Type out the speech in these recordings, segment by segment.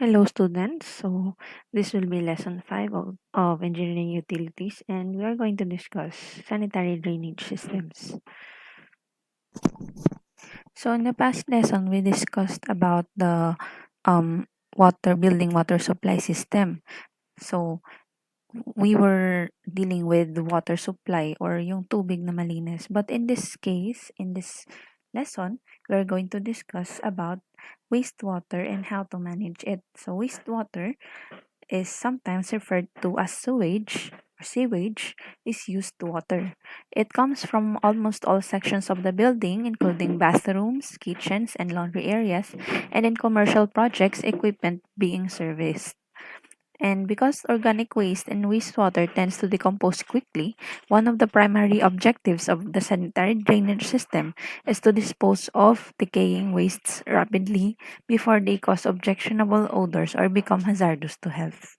Hello, students. So, this will be lesson 5 of engineering utilities, and we are going to discuss sanitary drainage systems. So, in the past lesson, we discussed about the building water supply system. So, we were dealing with the water supply or yung tubig na malinis. But in this case, in this lesson, we're going to discuss about wastewater and how to manage it. So, wastewater is sometimes referred to as sewage or sewage is used water. It comes from almost all sections of the building, including bathrooms, kitchens, and laundry areas, and in commercial projects, equipment being serviced. And because organic waste and wastewater tends to decompose quickly, one of the primary objectives of the sanitary drainage system is to dispose of decaying wastes rapidly before they cause objectionable odors or become hazardous to health.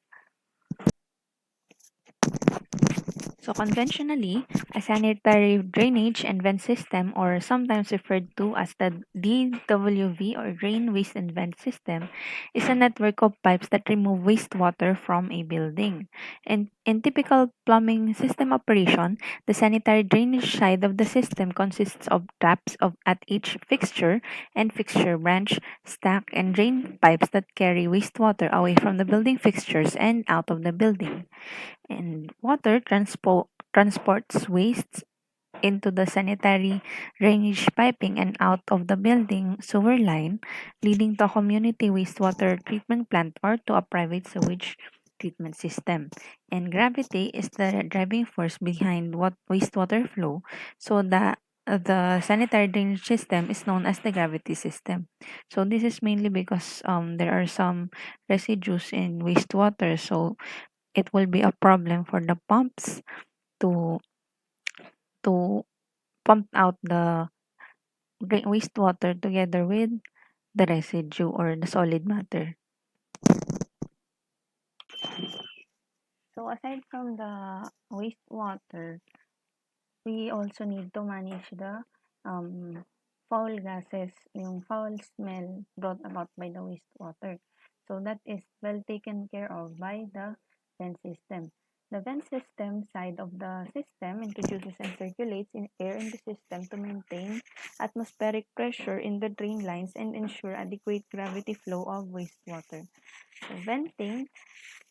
So conventionally, a sanitary drainage and vent system, or sometimes referred to as the DWV or drain waste and vent system, is a network of pipes that remove wastewater from a building. And in typical plumbing system operation, the sanitary drainage side of the system consists of taps at each fixture and fixture branch, stack, and drain pipes that carry wastewater away from the building fixtures and out of the building. And water transports wastes into the sanitary drainage piping and out of the building sewer line, leading to a community wastewater treatment plant or to a private sewage treatment system. And gravity is the driving force behind what wastewater flow, so the sanitary drainage system is known as the gravity system. So this is mainly because there are some residues in wastewater, so it will be a problem for the pumps to to pump out the wastewater together with the residue or the solid matter. So aside from the wastewater, we also need to manage the foul gases, yung foul smell brought about by the wastewater. So that is well taken care of by the vent system. The vent system side of the system introduces and circulates in air in the system to maintain atmospheric pressure in the drain lines and ensure adequate gravity flow of wastewater. So venting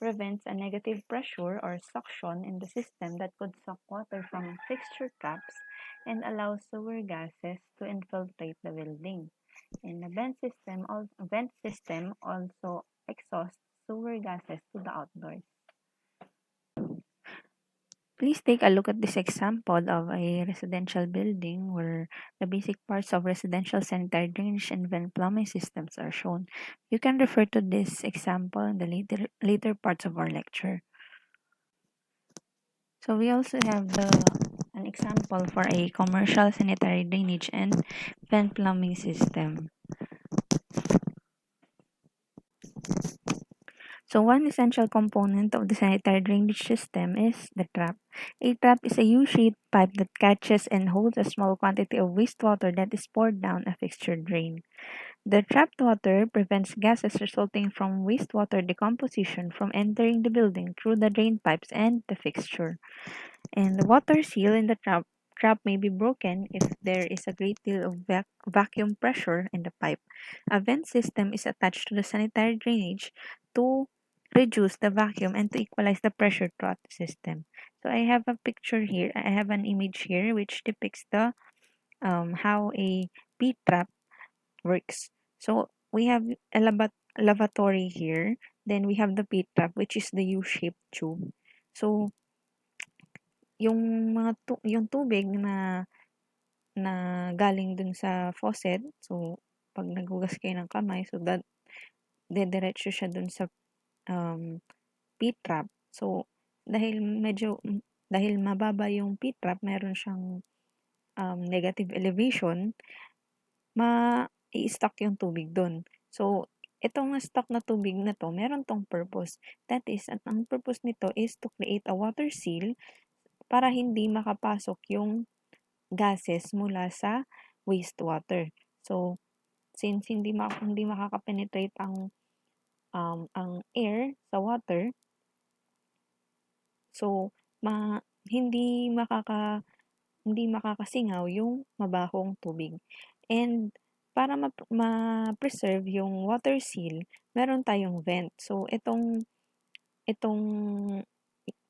prevents a negative pressure or suction in the system that could suck water from fixture traps and allows sewer gases to infiltrate the building. And the vent system also exhausts sewer gases to the outdoors. Please take a look at this example of a residential building where the basic parts of residential sanitary drainage and vent plumbing systems are shown. You can refer to this example in the later parts of our lecture. So we also have an example for a commercial sanitary drainage and vent plumbing system. So one essential component of the sanitary drainage system is the trap. A trap is a U-shaped pipe that catches and holds a small quantity of wastewater that is poured down a fixture drain. The trapped water prevents gases resulting from wastewater decomposition from entering the building through the drain pipes and the fixture. And the water seal in the trap may be broken if there is a great deal of vacuum pressure in the pipe. A vent system is attached to the sanitary drainage to reduce the vacuum and to equalize the pressure throughout the system. So I have a picture here. I have an image here which depicts the how a P trap works. So we have a lavatory here. Then we have the P trap, which is the U-shaped tube. So yung tubig na na galing dun sa faucet, so 'pag naghugas kayo ng kamay, so didiretso siya dun sa, P-trap. So, dahil mababa yung P-trap, meron siyang, negative elevation, mai-stuck yung tubig dun. So, itong stuck na tubig na 'to, meron 'tong purpose. That is, ang purpose nito is to create a water seal para hindi makapasok yung gases mula sa wastewater. So, since hindi makaka-penetrate ang air sa water. So, ma hindi hindi makakasingaw yung mabahong tubig. And para ma-preserve yung water seal, meron tayong vent. So, itong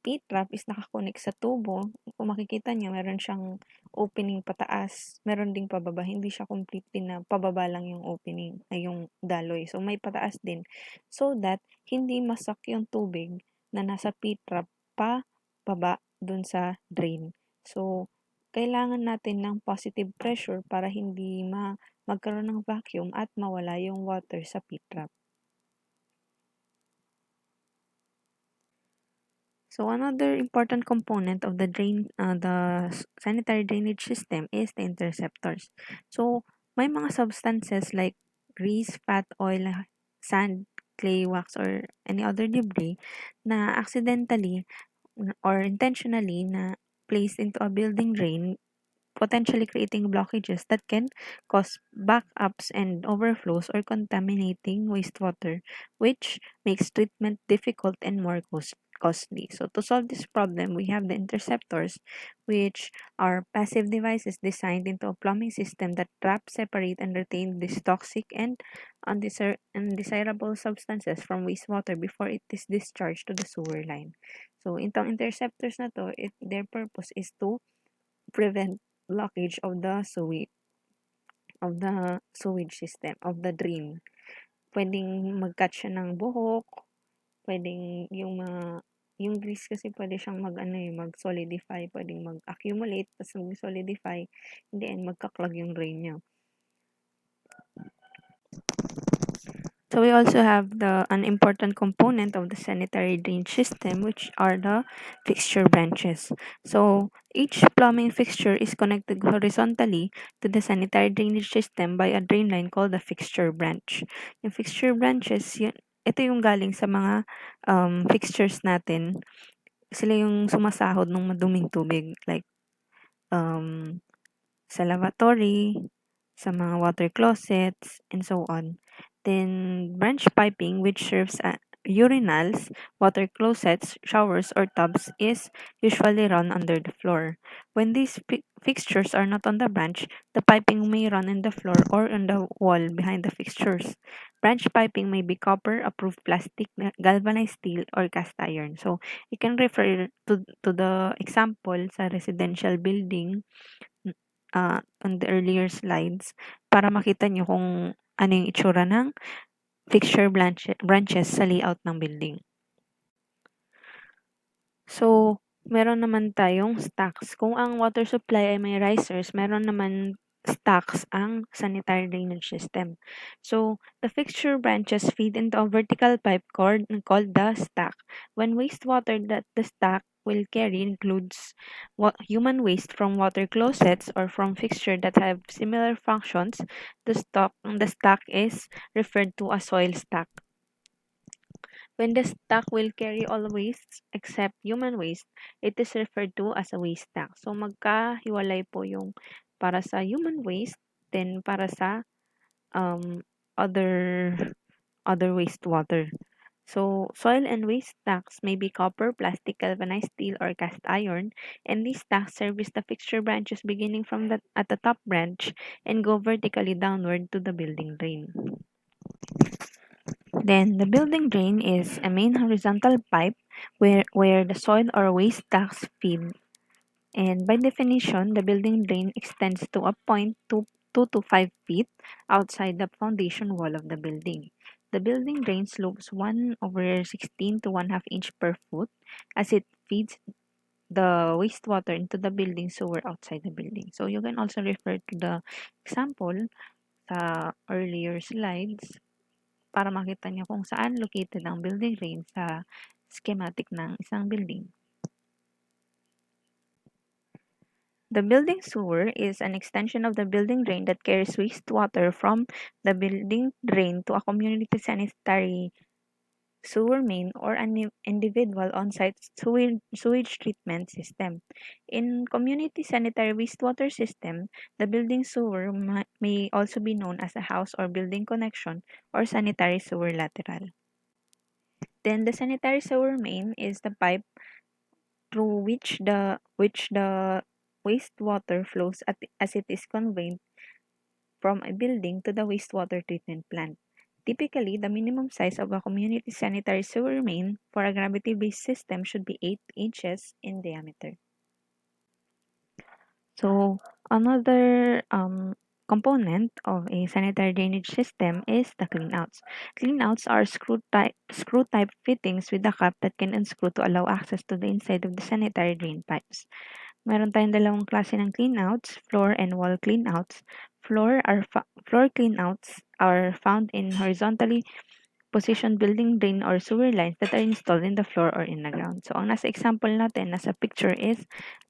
P-trap is naka-connect sa tubo. Kung makikita niyo meron siyang opening pataas, meron ding pababa. Hindi siya completely na pababa lang yung opening, ay yung daloy. So, may pataas din. So that, hindi masak yung tubig na nasa P-trap pa baba dun sa drain. So, kailangan natin ng positive pressure para hindi magkaroon ng vacuum at mawala yung water sa P-trap. So another important component of the sanitary drainage system is the interceptors. So may mga substances like grease, fat, oil, sand, clay, wax, or any other debris na accidentally or intentionally na placed into a building drain, potentially creating blockages that can cause backups and overflows or contaminating wastewater, which makes treatment difficult and more costly. So, to solve this problem, we have the interceptors, which are passive devices designed into a plumbing system that trap, separate, and retain these toxic and undesirable substances from wastewater before it is discharged to the sewer line. So, itong interceptors na to, their purpose is to prevent blockage of the sewage system, of the drain. Pwedeng mag-catch siya ng buhok, pwedeng yung grease kasi pwede siyang mag-solidify, pwedeng mag-accumulate, tapos mag-solidify, in the end, magka-clog yung drain niya. So we also have an important component of the sanitary drainage system, which are the fixture branches. So each plumbing fixture is connected horizontally to the sanitary drainage system by a drain line called the fixture branch. Yung fixture branches, ito yung galing sa mga fixtures natin. Sila yung sumasahod ng maduming tubig, like um, sa lavatory, sa mga water closets, and so on. Then, branch piping, which serves urinals, water closets, showers, or tubs, is usually run under the floor. When these fixtures are not on the branch, the piping may run in the floor or on the wall behind the fixtures. Branch piping may be copper, approved plastic, galvanized steel, or cast iron. So, you can refer to the example sa residential building on the earlier slides para makita nyo kung ano yung itsura ng fixture branches sa layout ng building. So, meron naman tayong stacks. Kung ang water supply ay may risers, meron naman stacks ang sanitary drainage system. So, the fixture branches feed into a vertical pipe cord called the stack. When wastewater that the stack will carry includes human waste from water closets or from fixture that have similar functions, the stack is referred to as soil stack. When the stack will carry all wastes except human waste, it is referred to as a waste stack. So magkahiwalay po yung para sa human waste, then para sa um, other other wastewater. So soil and waste stacks may be copper, plastic, galvanized steel, or cast iron, and these stacks service the fixture branches beginning from at the top branch and go vertically downward to the building drain. Then the building drain is a main horizontal pipe where the soil or waste stacks feed. And by definition, the building drain extends to a point 2 to 5 feet outside the foundation wall of the building. The building drain slopes 1 over 16 to 1/2 inch per foot as it feeds the wastewater into the building sewer outside the building. So you can also refer to the example sa earlier slides para makita niyo kung saan located ang building drain sa schematic ng isang building. The building sewer is an extension of the building drain that carries wastewater from the building drain to a community sanitary sewer main or an individual on-site sewage treatment system. In community sanitary wastewater system, the building sewer may also be known as a house or building connection or sanitary sewer lateral. Then the sanitary sewer main is the pipe through which the wastewater flows as it is conveyed from a building to the wastewater treatment plant. Typically, the minimum size of a community sanitary sewer main for a gravity-based system should be 8 inches in diameter. So, another component of a sanitary drainage system is the cleanouts. Cleanouts are screw type fittings with a cap that can unscrew to allow access to the inside of the sanitary drain pipes. Meron tayong dalawang klase ng cleanouts, floor and wall cleanouts. Floor cleanouts are found in horizontally positioned building drain or sewer lines that are installed in the floor or in the ground. So, ang nasa example natin, nasa picture is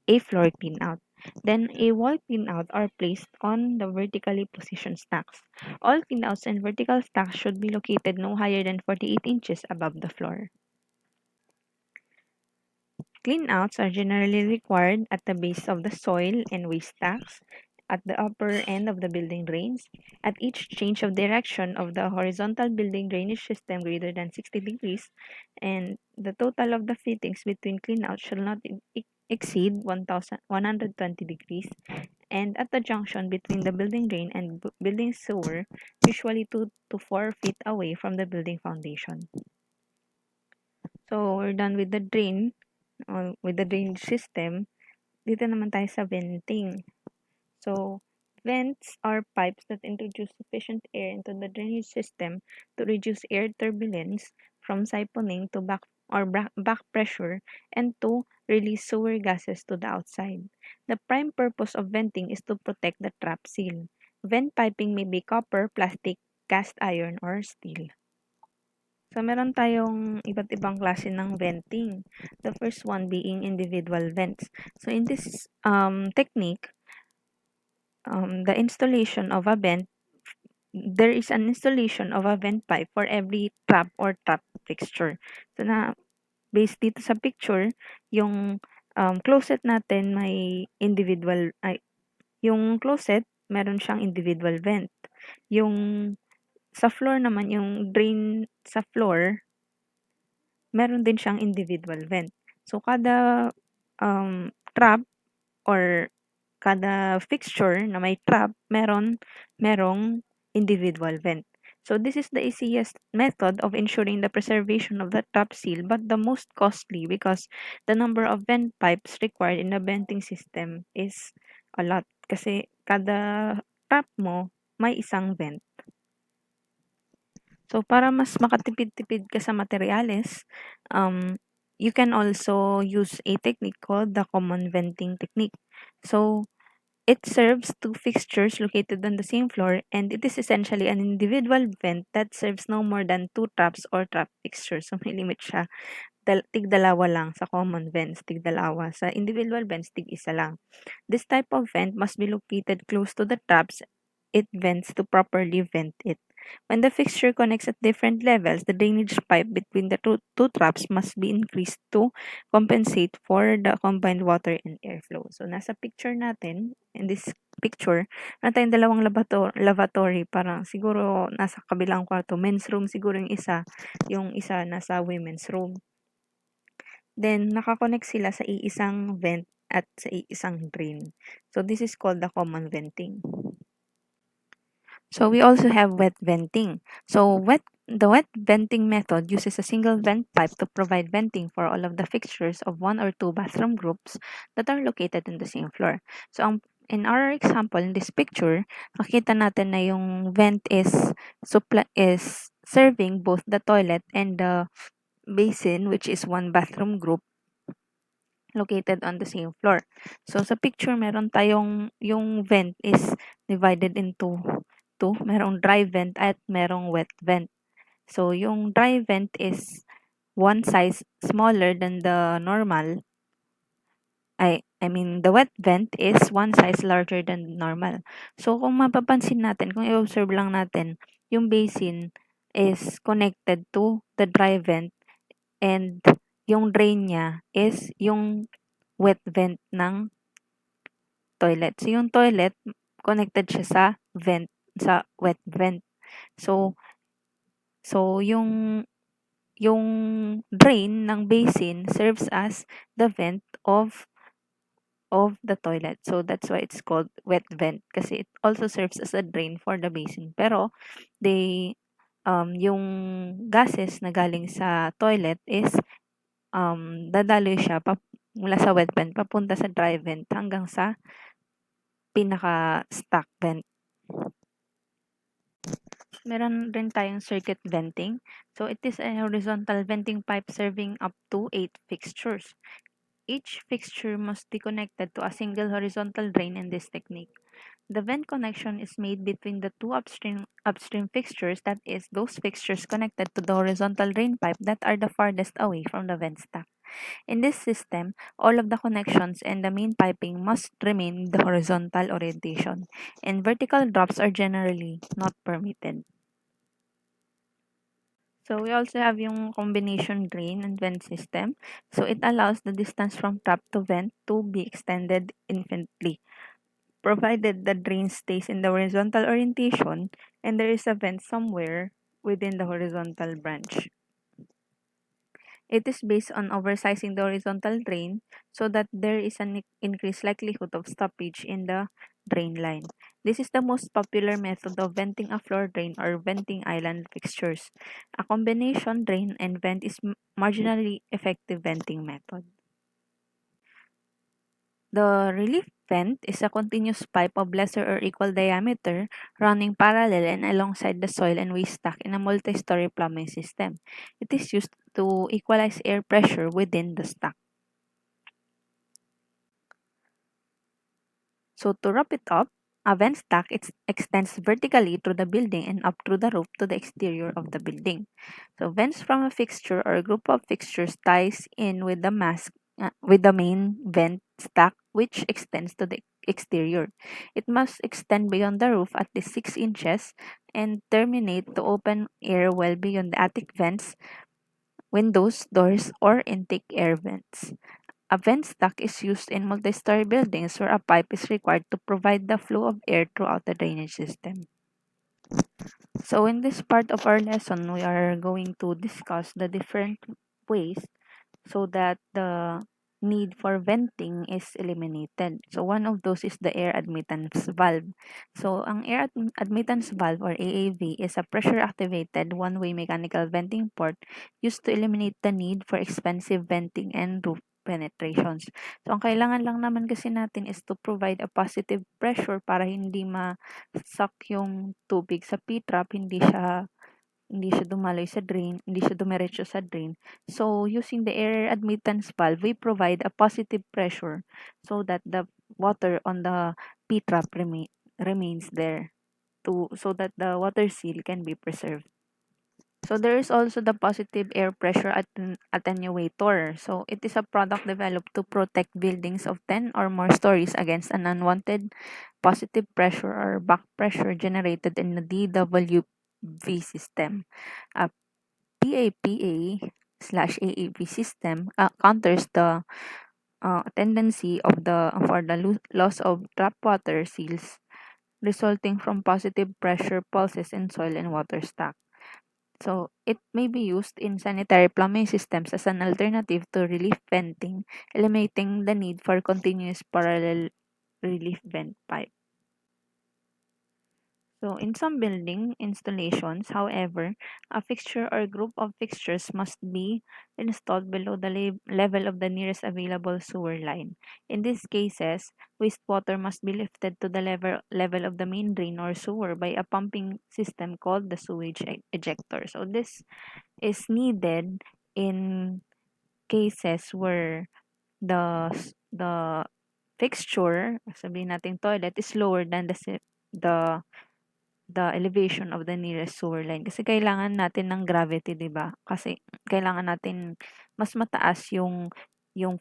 a floor cleanout. Then, a wall cleanout are placed on the vertically positioned stacks. All cleanouts and vertical stacks should be located no higher than 48 inches above the floor. Cleanouts are generally required at the base of the soil and waste stacks, at the upper end of the building drains, at each change of direction of the horizontal building drainage system greater than 60 degrees, and the total of the fittings between cleanouts shall not exceed 1,120 degrees, and at the junction between the building drain and building sewer, usually 2 to 4 feet away from the building foundation. So, we're done with the drainage system. Dito naman tayo sa venting. So, vents are pipes that introduce sufficient air into the drainage system to reduce air turbulence from siphoning to back pressure and to release sewer gases to the outside. The prime purpose of venting is to protect the trap seal. Vent piping may be copper, plastic, cast iron, or steel. So, meron tayong iba't ibang klase ng venting. The first one being individual vents. So, in this technique, the installation of a vent, there is an installation of a vent pipe for every trap or trap fixture. So, based dito sa picture, yung closet natin may yung closet, meron siyang individual vent. Yung sa floor naman, yung drain sa floor, meron din siyang individual vent. So, kada trap or kada fixture na may trap, merong individual vent. So, this is the easiest method of ensuring the preservation of the trap seal, but the most costly because the number of vent pipes required in the venting system is a lot. Kasi kada trap mo, may isang vent. So, para mas makatipid-tipid ka sa materyales, you can also use a technique called the common venting technique. So, it serves two fixtures located on the same floor, and it is essentially an individual vent that serves no more than two traps or trap fixtures. So, may limit siya. Tig-dalawa lang sa common vents, tig-dalawa. Sa individual vents, tig-isa lang. This type of vent must be located close to the traps it vents to properly vent it. When the fixture connects at different levels, the drainage pipe between the two traps must be increased to compensate for the combined water and airflow. So, nasa picture natin, in this picture, meron tayong dalawang lavatory, parang siguro nasa kabilang kwarto. Men's room siguro yung isa nasa women's room. Then, nakakonect sila sa iisang vent at sa iisang drain. So, this is called the common venting. So we also have wet venting. So the wet venting method uses a single vent pipe to provide venting for all of the fixtures of one or two bathroom groups that are located in the same floor. So in our example, in this picture, nakita natin na yung vent is serving both the toilet and the basin, which is one bathroom group located on the same floor. So sa picture, meron tayong yung vent is divided into two. Merong dry vent at merong wet vent. So yung dry vent is one size smaller than the normal. I mean, the wet vent is one size larger than normal. So kung mapapansin natin, kung i-observe lang natin, yung basin is connected to the dry vent and yung drain niya is yung wet vent ng toilet. So, yung toilet, connected siya sa wet vent. So yung yung drain ng basin serves as the vent of the toilet. So that's why it's called wet vent kasi it also serves as a drain for the basin. Pero they yung gases na galing sa toilet is dadaloy siya mula sa wet vent papunta sa dry vent hanggang sa pinaka-stock vent. Meron rin tayong circuit venting. So it is a horizontal venting pipe serving up to 8 fixtures. Each fixture must be connected to a single horizontal drain in this technique. The vent connection is made between the two upstream fixtures, that is, those fixtures connected to the horizontal drain pipe that are the farthest away from the vent stack. In this system, all of the connections and the main piping must remain in the horizontal orientation, and vertical drops are generally not permitted. So we also have yung combination drain and vent system. So it allows the distance from trap to vent to be extended infinitely, provided the drain stays in the horizontal orientation and there is a vent somewhere within the horizontal branch. It is based on oversizing the horizontal drain so that there is an increased likelihood of stoppage in the drain line. This is the most popular method of venting a floor drain or venting island fixtures. A combination drain and vent is marginally effective venting method. The relief vent is a continuous pipe of lesser or equal diameter running parallel and alongside the soil and waste stack in a multi-story plumbing system. It is used to equalize air pressure within the stack. So to wrap it up, a vent stack extends vertically through the building and up through the roof to the exterior of the building. So vents from a fixture or a group of fixtures ties in with with the main vent stack, which extends to the exterior. It must extend beyond the roof at least 6 inches and terminate to open air well beyond the attic vents, windows, doors, or intake air vents. A vent stack is used in multi-story buildings where a pipe is required to provide the flow of air throughout the drainage system. So in this part of our lesson, we are going to discuss the different ways so that the need for venting is eliminated. So one of those is the air admittance valve. So ang admittance valve or AAV is a pressure activated one-way mechanical venting port used to eliminate the need for expensive venting and roof penetrations. So ang kailangan lang naman kasi natin is to provide a positive pressure para hindi ma-suck yung tubig sa P-trap, hindi siya dumaloy sa drain, hindi siya dumiretso sa drain. So, using the air admittance valve, we provide a positive pressure so that the water on the P-trap remains there so that the water seal can be preserved. So there is also the positive air pressure attenuator. So it is a product developed to protect buildings of 10 or more stories against an unwanted positive pressure or back pressure generated in the DWV system. A PAPA/AAV system counters the tendency of the loss of trap water seals resulting from positive pressure pulses in soil and water stack. So it may be used in sanitary plumbing systems as an alternative to relief venting, eliminating the need for continuous parallel relief vent pipe. So in some building installations, however, a fixture or group of fixtures must be installed below the level of the nearest available sewer line. In these cases, wastewater must be lifted to the level of the main drain or sewer by a pumping system called the sewage ejector. So this is needed in cases where the fixture, sabihin natin toilet, is lower than the the elevation of the nearest sewer line. Kasi kailangan natin ng gravity, 'di ba? Kasi kailangan natin mas mataas yung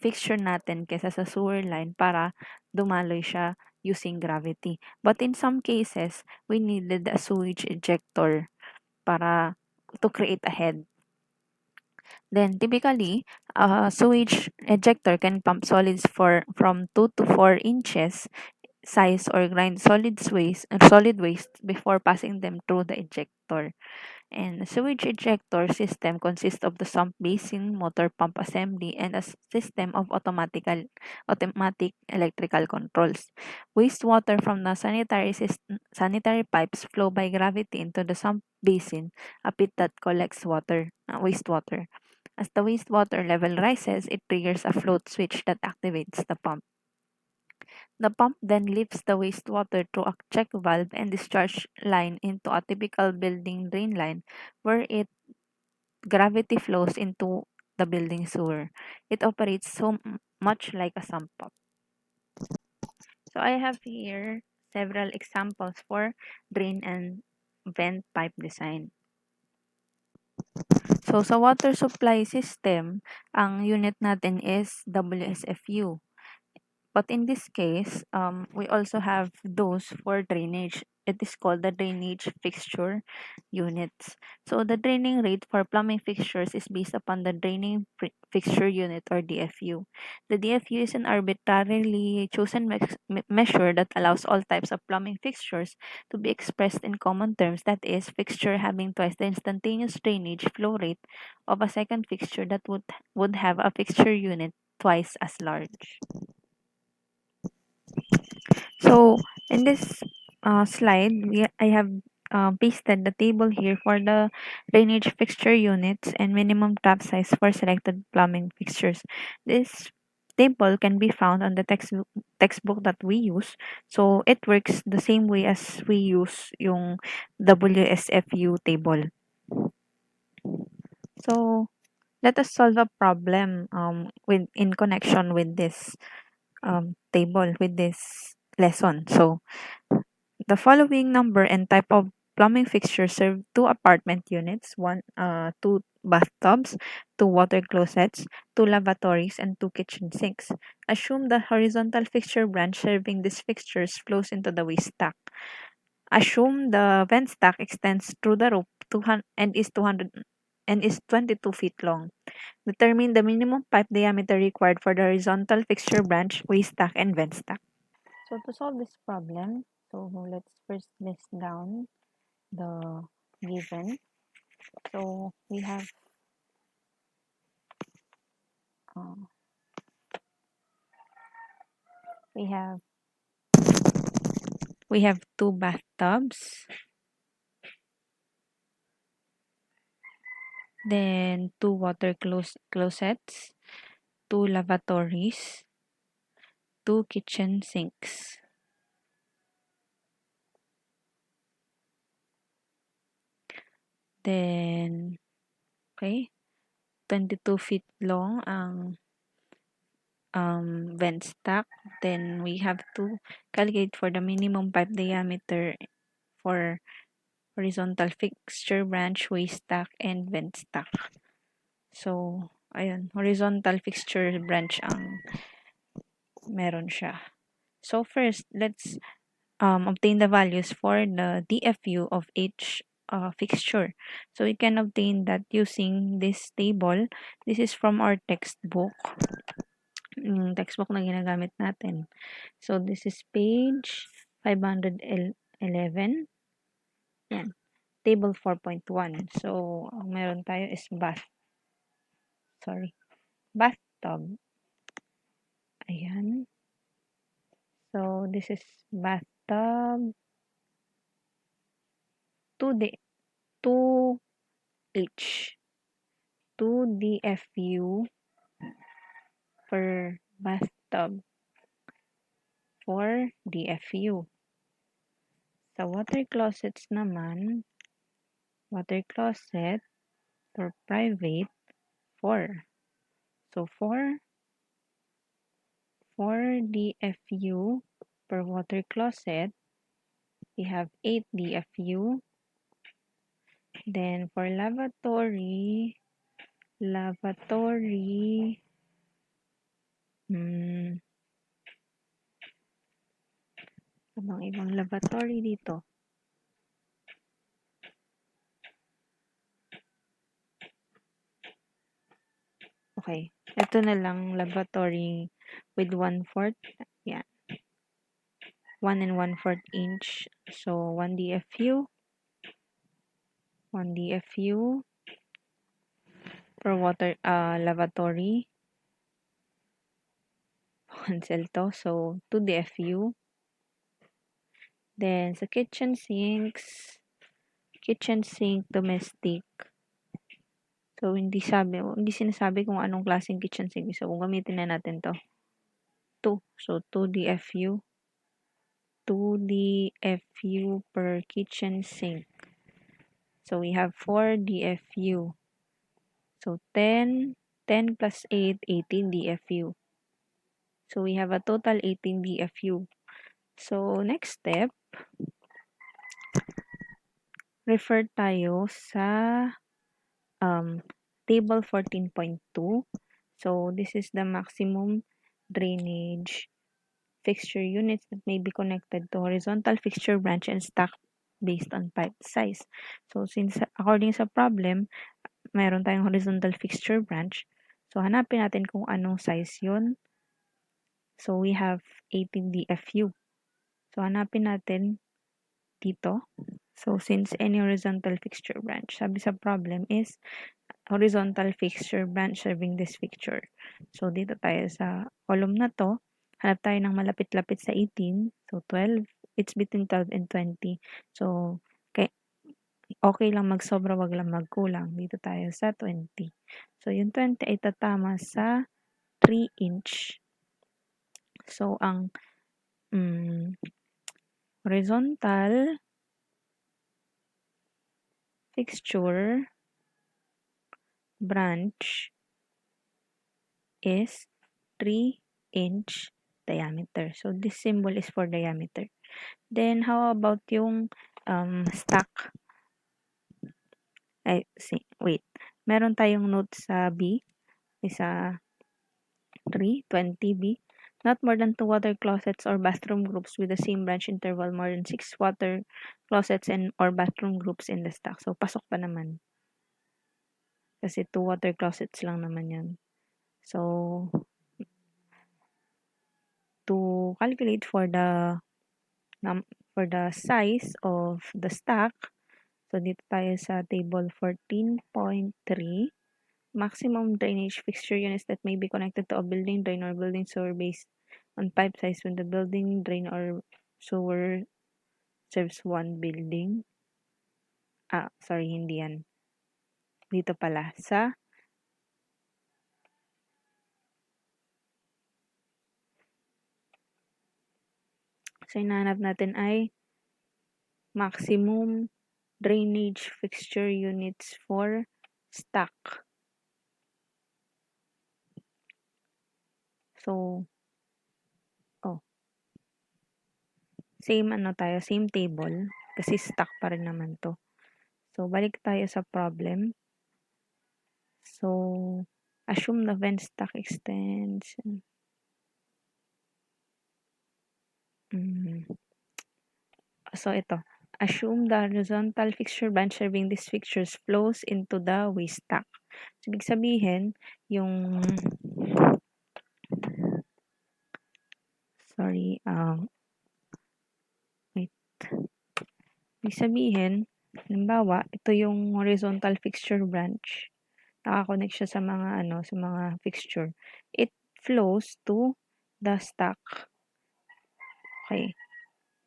fixture natin kaysa sa sewer line para dumaloy siya using gravity. But in some cases, we needed a sewage ejector para to create a head. Then typically, a sewage ejector can pump solids from 2 to 4 inches size or grind solid waste before passing them through the ejector. And a sewage ejector system consists of the sump basin, motor pump assembly, and a system of automatic electrical controls. Wastewater from the sanitary pipes flow by gravity into the sump basin, a pit that collects wastewater. As the wastewater level rises, it triggers a float switch that activates the pump. The pump then lifts the wastewater through a check valve and discharge line into a typical building drain line where it gravity flows into the building sewer. It operates much like a sump pump. So I have here several examples for drain and vent pipe design. So sa water supply system, ang unit natin is WSFU. But in this case, we also have those for drainage. It is called the drainage fixture units. So the draining rate for plumbing fixtures is based upon the draining fixture unit or DFU. The DFU is an arbitrarily chosen measure that allows all types of plumbing fixtures to be expressed in common terms. That is, fixture having twice the instantaneous drainage flow rate of a second fixture that would have a fixture unit twice as large. So in this slide, I have pasted the table here for the drainage fixture units and minimum tap size for selected plumbing fixtures. This table can be found on the textbook that we use. So it works the same way as we use yung WSFU table. So let us solve a problem in connection with this table, with this lesson. So the following number and type of plumbing fixtures serve two apartment units, two bathtubs, two water closets, two lavatories, and two kitchen sinks. Assume the horizontal fixture branch serving these fixtures flows into the waste stack. Assume the vent stack extends through the roof and is 22 feet long. Determine the minimum pipe diameter required for the horizontal fixture branch, waste stack, and vent stack. So to solve this problem, so let's first list down the given. So uh, we have we have two bathtubs, then two water closets, two lavatories, two kitchen sinks. Then okay, 22 feet long ang vent stack. Then we have to calculate for the minimum pipe diameter for horizontal fixture branch, waste stack, and vent stack. So, ayun, horizontal fixture branch ang meron siya. So first, let's obtain the values for the DFU of each fixture. So we can obtain that using this table. This is from our textbook. Yung textbook na ginagamit natin. So this is page 511. Yan. Table 4.1. So, ang meron tayo is bathtub. Ayan. So, this is bathtub 2H. 2 DFU per bathtub. 4 DFU. Sa water closets naman, water closet for private, 4. So, 4 DFU per water closet. We have 8 DFU. Then for lavatory, ibang lavatory dito. Okay, ito na lang lavatory with 1/4. Yan. 1 and 1/4 inch. So, 1 DFU. 1 DFU for water lavatory. Cancel to. So, 2 DFU. Then, sa kitchen sink domestic. So, hindi sinasabi kung anong klaseng kitchen sink. So, kung gamitin na natin to. 2. So, 2 DFU. 2 DFU per kitchen sink. So, we have 4 DFU. So, 10 plus 8, 18 DFU. So, we have a total 18 DFU. So, next step, refer tayo sa table 14.2. So, this is the maximum drainage fixture units that may be connected to horizontal fixture branch and stack based on pipe size. So, since according sa problem, mayroon tayong horizontal fixture branch. So, hanapin natin kung anong size yun. So, we have 18 DFU. So, hanapin natin dito. So, since any horizontal fixture branch, sabi sa problem is horizontal fixture branch serving this fixture. So, dito tayo sa column na to. Hanap tayo ng malapit-lapit sa 18. So, 12. It's between 12 and 20. So, okay lang magsobra, wag lang magkulang. Dito tayo sa 20. So, yung 20 ay tatama sa 3 inch. So, ang horizontal fixture branch is 3 inch diameter. So, this symbol is for diameter. Then, how about yung stack? Wait. Meron tayong note sa B. Isa 3, 20B. Not more than 2 water closets or bathroom groups with the same branch interval more than 6 water closets and or bathroom groups in the stack. So, pasok pa naman. Kasi 2 water closets lang naman yan. So, to calculate for the size of the stack, so dito tayo sa table 14.3. Maximum drainage fixture units that may be connected to a building drain or building sewer based on pipe size when the building drain or sewer serves one building. Sorry, hindi yan. Dito pala sa so hinahanap natin ay maximum drainage fixture units for stack. So, same table, kasi stack pa rin naman to. So, balik tayo sa problem. So, assume the vent stack extension. So, ito. Assume the horizontal fixture branch serving these fixtures flows into the waste stack. So, ibig sabihin, yung Ibig sabihin, halimbawa, ito yung horizontal fixture branch. Nakakonect siya sa mga fixture. It flows to the stack. Okay.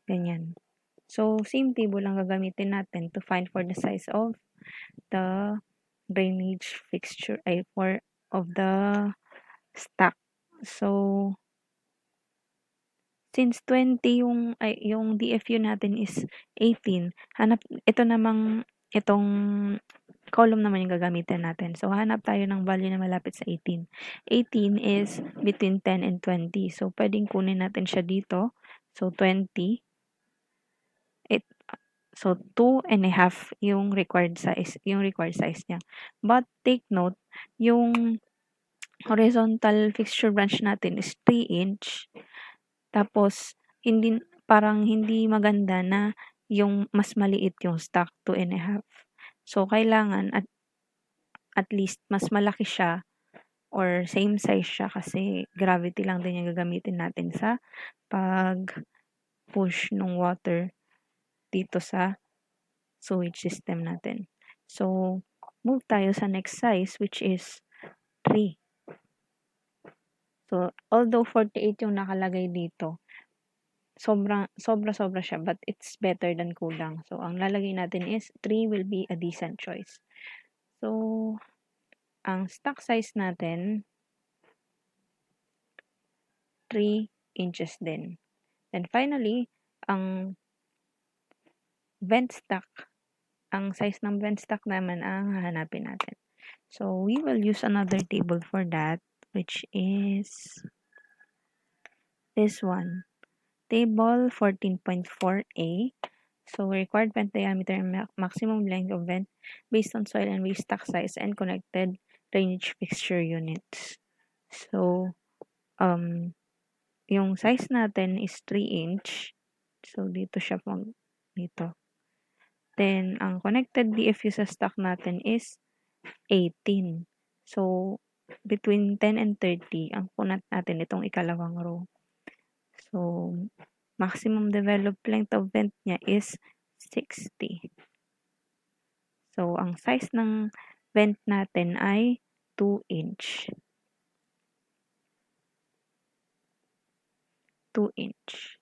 Ganyan. So, same table lang gagamitin natin to find for the size of the drainage fixture, of the stack. So, since 20 yung DFU natin is 18, itong column naman yung gagamitin natin. So, hanap tayo ng value na malapit sa 18. 18 is between 10 and 20. So, pwedeng kunin natin siya dito. So, 20. So, 2.5 yung required size niya. But, take note, yung horizontal fixture branch natin is 3 inch. Tapos, parang hindi maganda na yung mas maliit yung stack, 2.5. So, kailangan at least mas malaki siya or same size siya kasi gravity lang din yung gagamitin natin sa pag-push ng water dito sa sewage system natin. So, move tayo sa next size which is 3. So, although 48 yung nakalagay dito, sobra-sobra siya but it's better than kulang. So, ang lalagay natin is 3 will be a decent choice. So, ang stock size natin 3 inches din. And finally, ang vent stock, ang size ng vent stock naman ang hahanapin natin. So, we will use another table for that, which is this one. Table 14.4a. So, required vent diameter and maximum length of vent based on soil and waste stock size and connected drainage fixture units. So, yung size natin is 3 inch. So, dito siya dito. Then, ang connected DFU sa stock natin is 18. So, between 10 and 30, ang kunat natin itong ikalawang row. So, maximum developed length of vent niya is 60. So, ang size ng vent natin ay 2 inch. 2 inch.